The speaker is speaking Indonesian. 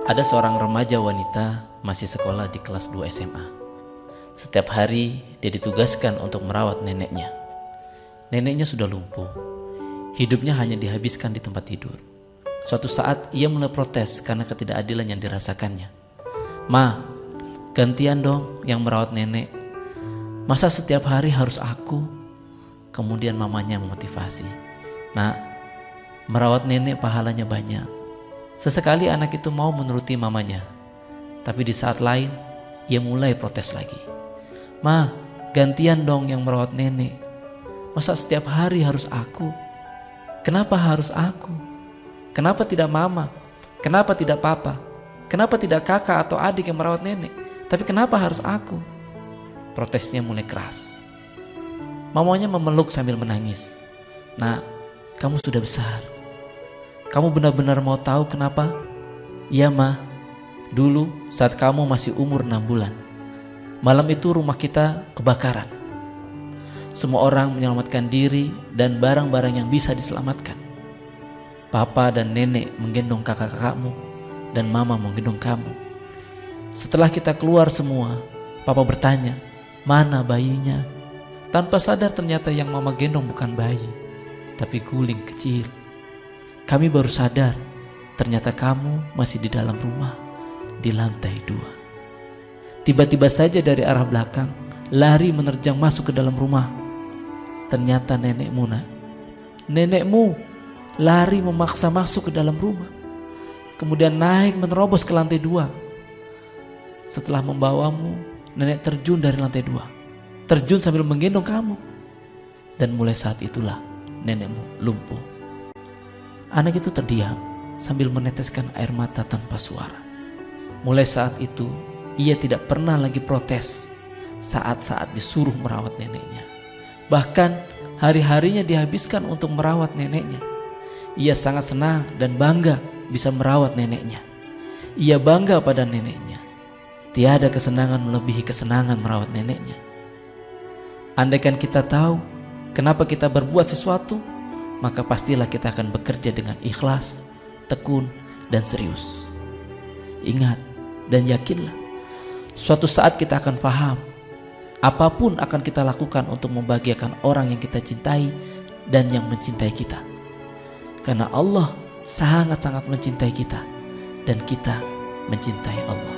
Ada seorang remaja wanita masih sekolah di kelas 2 SMA. Setiap hari dia ditugaskan untuk merawat neneknya. Neneknya sudah lumpuh. Hidupnya hanya dihabiskan di tempat tidur. Suatu saat ia mulai protes karena ketidakadilan yang dirasakannya. "Ma, gantian dong yang merawat nenek. Masa setiap hari harus aku?" Kemudian mamanya memotivasi. "Nak, merawat nenek pahalanya banyak." Sesekali anak itu mau menuruti mamanya. Tapi di saat lain ia mulai protes lagi. "Ma, gantian dong yang merawat nenek. Masa setiap hari harus aku? Kenapa harus aku? Kenapa tidak mama? Kenapa tidak papa? Kenapa tidak kakak atau adik yang merawat nenek? Tapi kenapa harus aku?" Protesnya mulai keras. Mamanya memeluk sambil menangis. "Nak, kamu sudah besar. Kamu benar-benar mau tahu kenapa?" "Iya, Ma. Dulu saat kamu masih umur 6 bulan. Malam itu rumah kita kebakaran. Semua orang menyelamatkan diri dan barang-barang yang bisa diselamatkan. Papa dan nenek menggendong kakak-kakakmu dan mama menggendong kamu. Setelah kita keluar semua, papa bertanya, 'Mana bayinya?' Tanpa sadar ternyata yang mama gendong bukan bayi, tapi guling kecil. Kami baru sadar ternyata kamu masih di dalam rumah, di lantai 2. Tiba-tiba saja dari arah belakang lari menerjang masuk ke dalam rumah. Ternyata nenekmu, Nak. Nenekmu lari memaksa masuk ke dalam rumah, kemudian naik menerobos ke lantai 2. Setelah membawamu, nenek terjun dari lantai 2, terjun sambil menggendong kamu. Dan mulai saat itulah nenekmu lumpuh." Anak itu terdiam sambil meneteskan air mata tanpa suara. Mulai saat itu ia tidak pernah lagi protes saat-saat disuruh merawat neneknya. Bahkan hari-harinya dihabiskan untuk merawat neneknya. Ia sangat senang dan bangga bisa merawat neneknya. Ia bangga pada neneknya. Tiada kesenangan melebihi kesenangan merawat neneknya. Andaikan kita tahu kenapa kita berbuat sesuatu, maka pastilah kita akan bekerja dengan ikhlas, tekun, dan serius. Ingat dan yakinlah, suatu saat kita akan paham, apapun akan kita lakukan untuk membahagiakan orang yang kita cintai dan yang mencintai kita. Karena Allah sangat-sangat mencintai kita dan kita mencintai Allah.